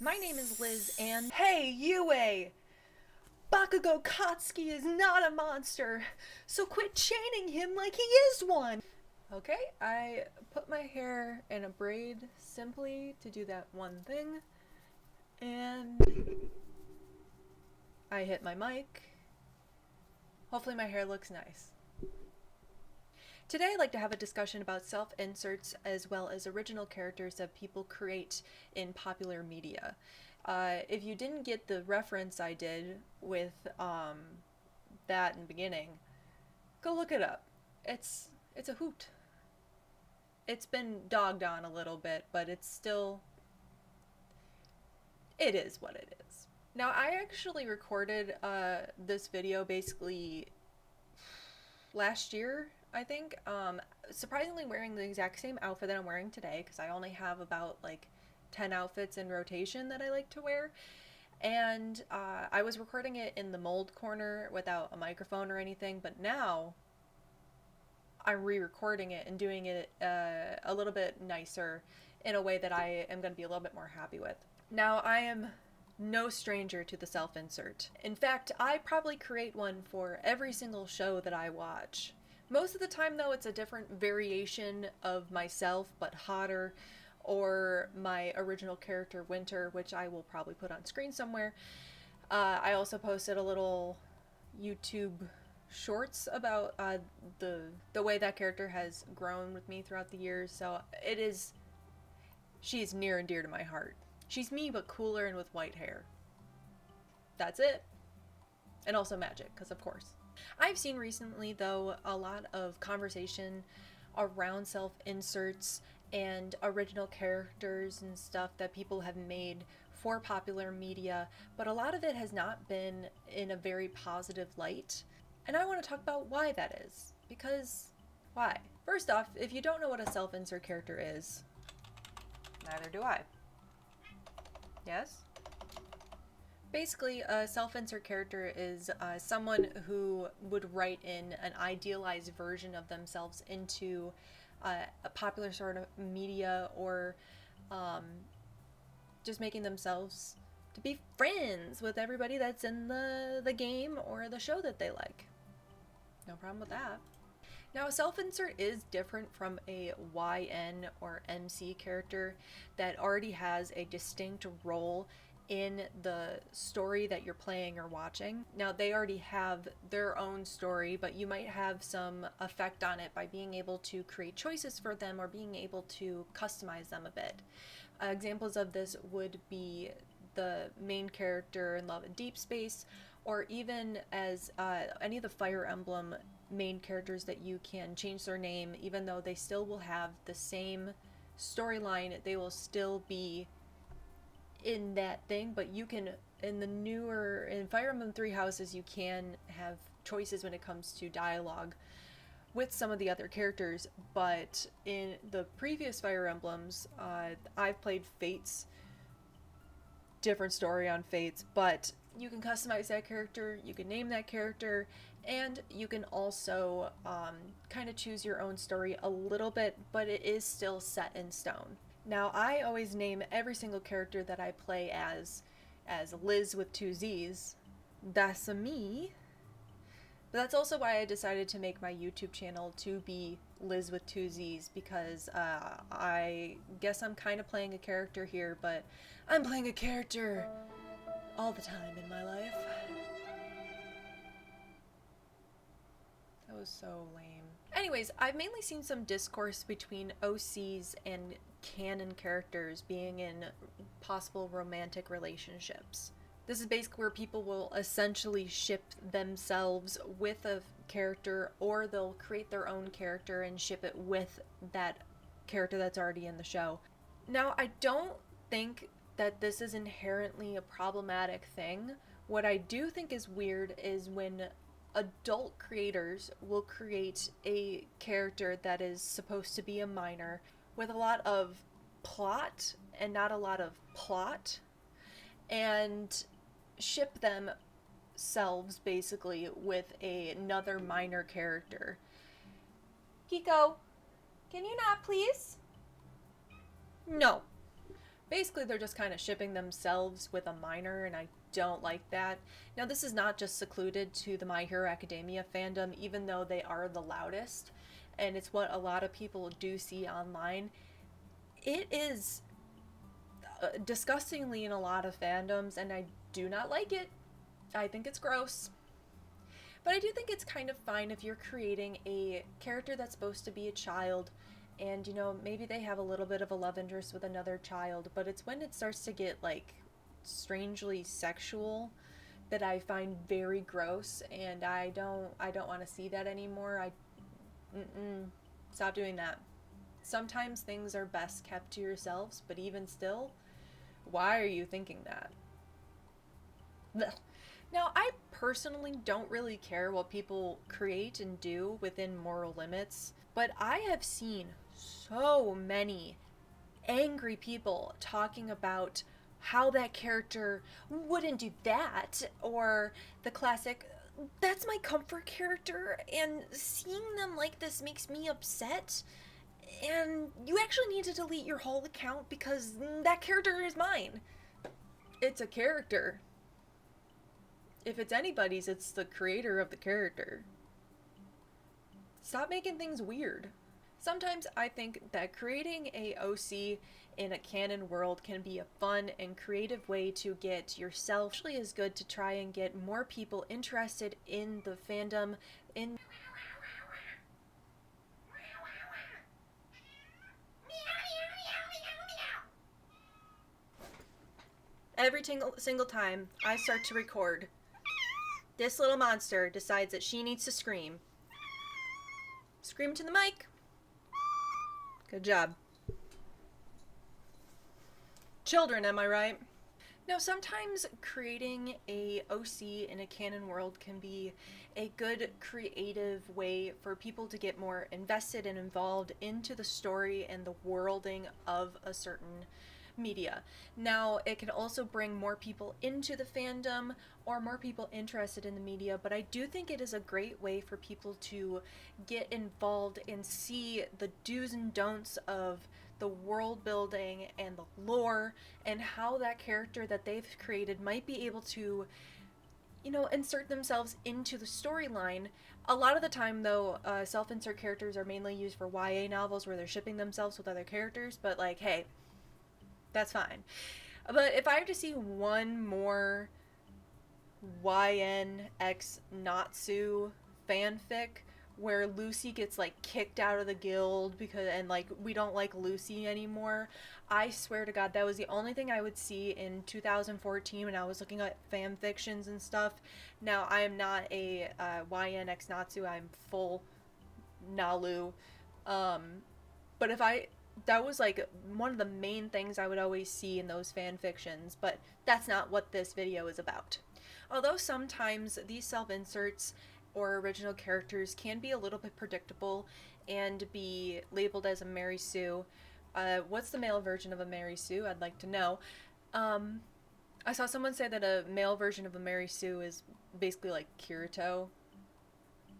My name is Liz, and hey, Yue! Bakugo Katsuki is not a monster, so quit chaining him like he is one! Okay, I put my hair in a braid simply to do that one thing, and I hit my mic. Hopefully my hair looks nice. Today I'd like to have a discussion about self-inserts as well as original characters that people create in popular media. If you didn't get the reference I did with that in the beginning, go look it up. It's a hoot. It's been dogged on a little bit, but it is what it is. Now, I actually recorded this video basically last year, I think, surprisingly wearing the exact same outfit that I'm wearing today, because I only have about like 10 outfits in rotation that I like to wear. And I was recording it in the mold corner without a microphone or anything, but now I'm re-recording it and doing it a little bit nicer in a way that I am going to be a little bit more happy with. Now, I am no stranger to the self-insert. In fact, I probably create one for every single show that I watch. Most of the time, though, it's a different variation of myself, but hotter, or my original character, Winter, which I will probably put on screen somewhere. I also posted a little YouTube shorts about the way that character has grown with me throughout the years, so she's near and dear to my heart. She's me, but cooler and with white hair. That's it. And also magic, because of course. I've seen recently, though, a lot of conversation around self-inserts and original characters and stuff that people have made for popular media, but a lot of it has not been in a very positive light. And I want to talk about why that is. Because, why? First off, if you don't know what a self-insert character is, neither do I. Yes? Basically, a self-insert character is someone who would write in an idealized version of themselves into a popular sort of media, or just making themselves to be friends with everybody that's in the game or the show that they like. No problem with that. Now, a self-insert is different from a YN or MC character that already has a distinct role in the story that you're playing or watching. Now, they already have their own story, but you might have some effect on it by being able to create choices for them or being able to customize them a bit. Examples of this would be the main character in Love and Deep Space, or even as any of the Fire Emblem main characters that you can change their name. Even though they still will have the same storyline, they will still be in that thing, but you can, in Fire Emblem Three Houses, you can have choices when it comes to dialogue with some of the other characters, but in the previous Fire Emblems, I've played Fates, different story on Fates, but you can customize that character, you can name that character, and you can also kind of choose your own story a little bit, but it is still set in stone. Now, I always name every single character that I play as Liz with 2 Z's. That's me. But that's also why I decided to make my YouTube channel to be Liz with 2 Z's, because I guess I'm kind of playing a character here, but I'm playing a character all the time in my life. That was so lame. Anyways, I've mainly seen some discourse between OCs and canon characters being in possible romantic relationships. This is basically where people will essentially ship themselves with a character, or they'll create their own character and ship it with that character that's already in the show. Now, I don't think that this is inherently a problematic thing. What I do think is weird is when adult creators will create a character that is supposed to be a minor with a lot of plot and not a lot of plot, and ship themselves basically with another minor character. Kiko, can you not please? No. Basically, they're just kind of shipping themselves with a minor, and I don't like that. Now, this is not just secluded to the My Hero Academia fandom, even though they are the loudest, and it's what a lot of people do see online. It is disgustingly in a lot of fandoms, and I do not like it. I think it's gross. But I do think it's kind of fine if you're creating a character that's supposed to be a child, and, you know, maybe they have a little bit of a love interest with another child, but it's when it starts to get, like, strangely sexual that I find very gross, and I don't want to see that anymore. Stop doing that. Sometimes things are best kept to yourselves, but even still, why are you thinking that? Blech. Now, I personally don't really care what people create and do within moral limits, but I have seen so many angry people talking about how that character wouldn't do that, or the classic, that's my comfort character, and seeing them like this makes me upset, and you actually need to delete your whole account because that character is mine. It's a character. If it's anybody's, it's the creator of the character. Stop making things weird. Sometimes I think that creating a OC in a canon world can be a fun and creative way to get yourself. Actually is good to try and get more people interested in the fandom, in every single time I start to record, this little monster decides that she needs to scream. Scream to the mic. Good job. Children, am I right? Now, sometimes creating a OC in a canon world can be a good creative way for people to get more invested and involved into the story and the worlding of a certain media. Now, it can also bring more people into the fandom or more people interested in the media, but I do think it is a great way for people to get involved and see the do's and don'ts of the world building and the lore and how that character that they've created might be able to, you know, insert themselves into the storyline. A lot of the time, though, self-insert characters are mainly used for YA novels where they're shipping themselves with other characters, but, like, hey, that's fine. But if I have to see one more YN X Natsu fanfic where Lucy gets, like, kicked out of the guild because, and, like, we don't like Lucy anymore, I swear to God, that was the only thing I would see in 2014 when I was looking at fan fictions and stuff. Now, I am not a YN X Natsu, I'm full Nalu. But if that was, like, one of the main things I would always see in those fan fictions, but that's not what this video is about. Although sometimes these self-inserts or original characters can be a little bit predictable and be labeled as a Mary Sue. What's the male version of a Mary Sue? I'd like to know. I saw someone say that a male version of a Mary Sue is basically like Kirito.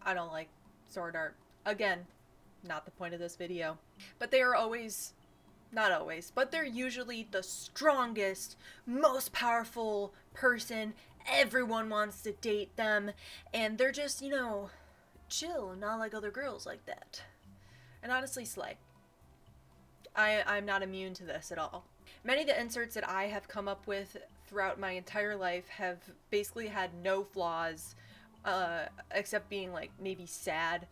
I don't like sword art. Again, not the point of this video. But they are always, not always, but they're usually the strongest, most powerful person. Everyone wants to date them, and they're just, you know, chill, not like other girls like that. And honestly, slay. I'm not immune to this at all. Many of the inserts that I have come up with throughout my entire life have basically had no flaws, except being, like, maybe sad,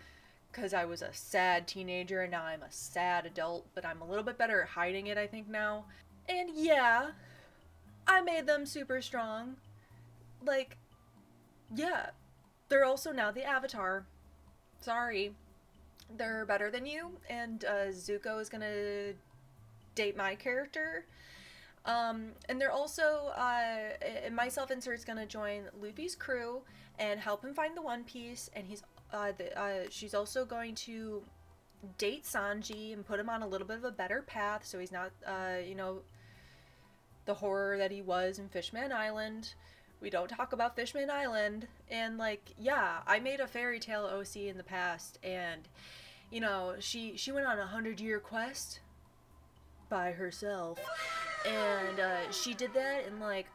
because I was a sad teenager and now I'm a sad adult, but I'm a little bit better at hiding it, I think, now. And yeah, I made them super strong. Like, yeah, they're also now the Avatar. Sorry. They're better than you, and Zuko is gonna date my character. And they're also, my self-insert is gonna join Luffy's crew and help him find the One Piece, and she's also going to date Sanji and put him on a little bit of a better path so he's not, you know, the horror that he was in Fishman Island. We don't talk about Fishman Island. And, like, yeah, I made a fairy tale OC in the past, and, you know, she went on a 100-year quest. by herself. And she did that in like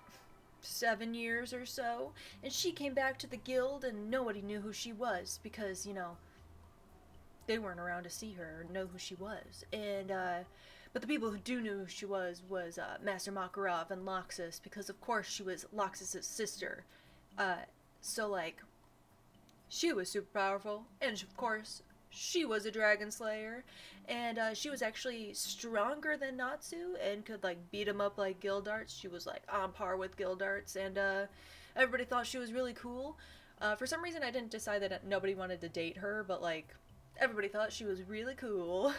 7 years or so, and she came back to the guild and nobody knew who she was because, you know, they weren't around to see her or know who she was. And but the people who do know who she was Master Makarov and Loxus, because of course she was Loxus's sister. So like, she was super powerful, and of course she was a dragon slayer, and she was actually stronger than Natsu and could like beat him up like Gildarts. She was like on par with Gildarts, and everybody thought she was really cool. For some reason I didn't decide that nobody wanted to date her, but like everybody thought she was really cool.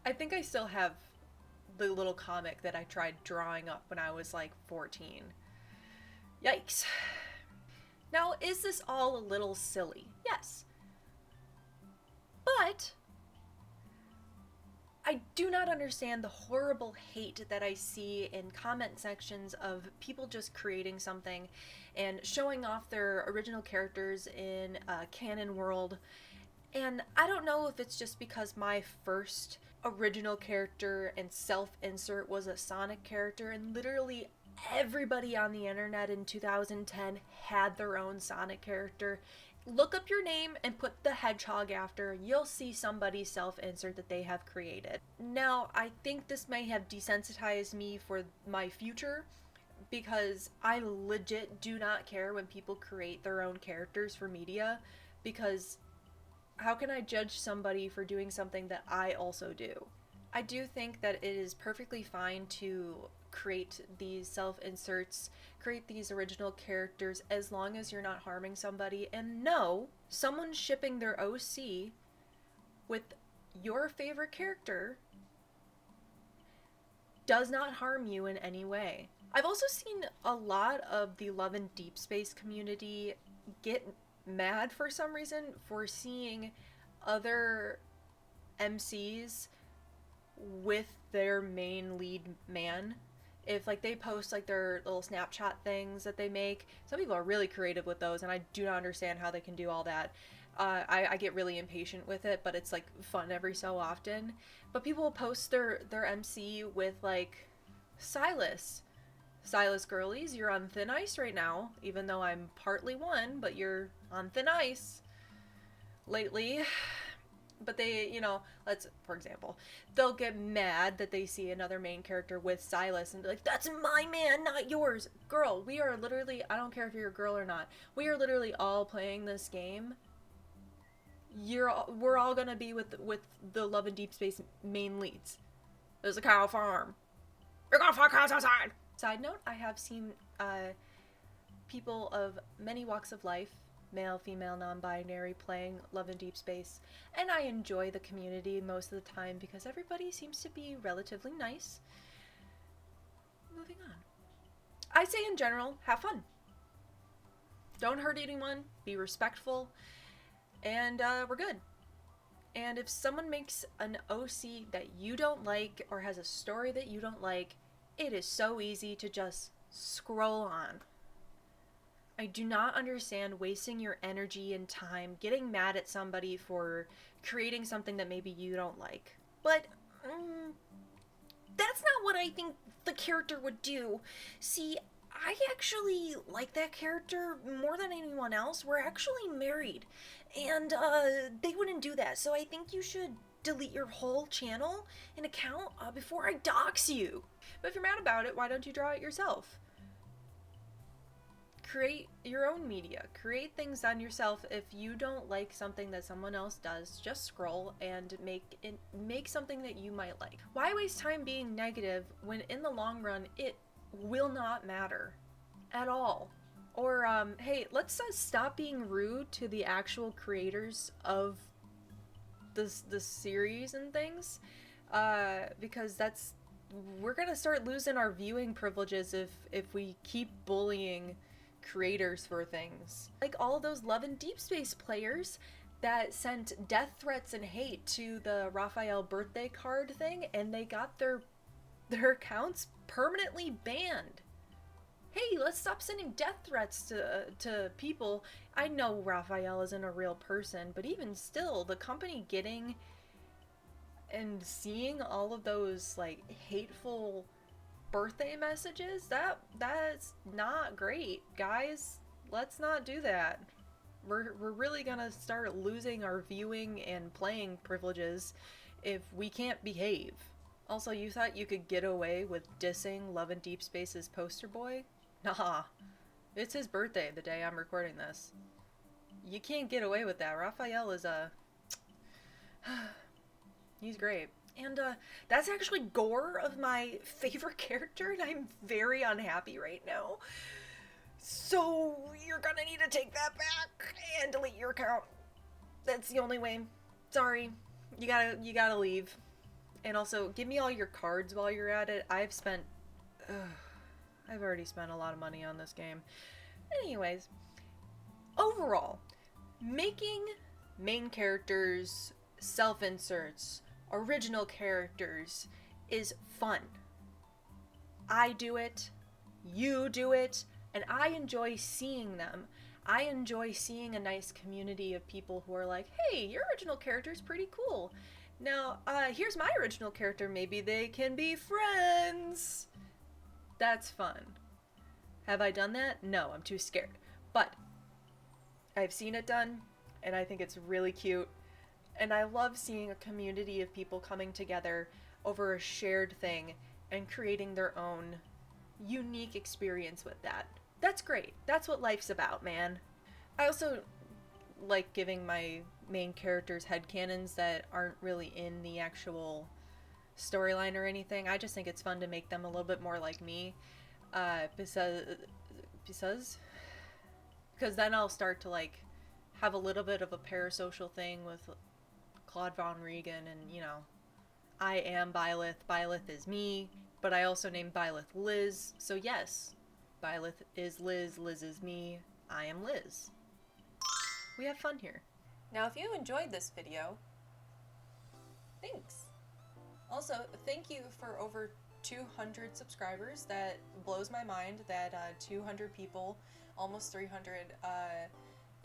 I think I still have the little comic that I tried drawing up when I was like 14. Yikes. Now, is this all a little silly? Yes. But I do not understand the horrible hate that I see in comment sections of people just creating something and showing off their original characters in a canon world. And I don't know if it's just because my first original character and self-insert was a Sonic character, and literally everybody on the internet in 2010 had their own Sonic character. Look up your name and put the hedgehog after. You'll see somebody's self-insert that they have created. Now, I think this may have desensitized me for my future, because I legit do not care when people create their own characters for media, because how can I judge somebody for doing something that I also do? I do think that it is perfectly fine to create these self-inserts, create these original characters, as long as you're not harming somebody. And no, someone shipping their OC with your favorite character does not harm you in any way. I've also seen a lot of the Love and Deep Space community get mad for some reason for seeing other MCs with their main lead man. If like they post like their little Snapchat things that they make, some people are really creative with those, and I do not understand how they can do all that. I get really impatient with it, but it's like fun every so often. But people will post their MC with like Silas girlies, you're on thin ice right now, even though I'm partly one, but you're on thin ice lately. But they, you know, for example, they'll get mad that they see another main character with Silas and be like, that's my man, not yours. Girl, we are literally, I don't care if you're a girl or not, we are literally all playing this game. We're all gonna be with the Love and Deep Space main leads. There's a cow farm. You're gonna find cows outside. Side note, I have seen people of many walks of life, male, female, non-binary, playing Love and Deep Space, and I enjoy the community most of the time because everybody seems to be relatively nice. Moving on. I say in general, have fun. Don't hurt anyone, be respectful, and we're good. And if someone makes an OC that you don't like or has a story that you don't like, it is so easy to just scroll on. I do not understand wasting your energy and time getting mad at somebody for creating something that maybe you don't like. But that's not what I think the character would do. See, I actually like that character more than anyone else. We're actually married, and they wouldn't do that. So I think you should delete your whole channel and account before I dox you. But if you're mad about it, why don't you draw it yourself? Create your own media. Create things on yourself. If you don't like something that someone else does, just scroll and make something that you might like. Why waste time being negative when in the long run it will not matter at all? Or hey, let's stop being rude to the actual creators of the series and things, because we're gonna start losing our viewing privileges if we keep bullying creators for things. Like all those Love and Deep Space players that sent death threats and hate to the Raphael birthday card thing, and they got their accounts permanently banned. Hey, let's stop sending death threats to people. I know Raphael isn't a real person, but even still, the company getting And seeing all of those like hateful birthday messages, that's not great, guys. Let's not do that. We're really gonna start losing our viewing and playing privileges if we can't behave. Also, you thought you could get away with dissing Love and Deep Space's poster boy? Nah. It's his birthday the day I'm recording this. You can't get away with that. Raphael is he's great. And that's actually Gore of my favorite character, and I'm very unhappy right now. So you're gonna need to take that back and delete your account. That's the only way. Sorry. You gotta leave. And also, give me all your cards while you're at it. I've already spent a lot of money on this game. Anyways, overall, making main characters, self-inserts, original characters is fun. I do it, you do it, and I enjoy seeing them. I enjoy seeing a nice community of people who are like, hey, your original character's pretty cool. Now, here's my original character. Maybe they can be friends. That's fun. Have I done that? No, I'm too scared. But I've seen it done, and I think it's really cute. And I love seeing a community of people coming together over a shared thing and creating their own unique experience with that. That's great. That's what life's about, man. I also like giving my main characters headcanons that aren't really in the actual storyline or anything. I just think it's fun to make them a little bit more like me. Because then I'll start to like have a little bit of a parasocial thing with Claude Von Regan, and you know, I am Byleth, Byleth is me, but I also named Byleth Liz, so yes, Byleth is Liz, Liz is me, I am Liz. We have fun here. Now if you enjoyed this video, thanks. Also, thank you for over 200 subscribers. That blows my mind that 200 people, almost 300,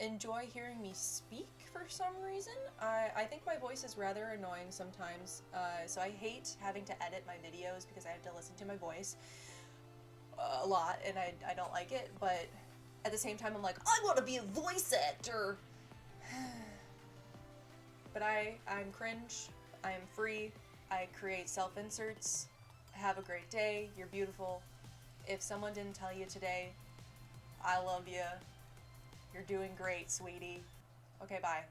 enjoy hearing me speak for some reason. I think my voice is rather annoying sometimes, so I hate having to edit my videos because I have to listen to my voice a lot, and I don't like it, but at the same time I'm like, I want to be a voice actor! But I'm cringe, I am free, I create self-inserts. Have a great day, you're beautiful. If someone didn't tell you today, I love you. You're doing great, sweetie. Okay, bye.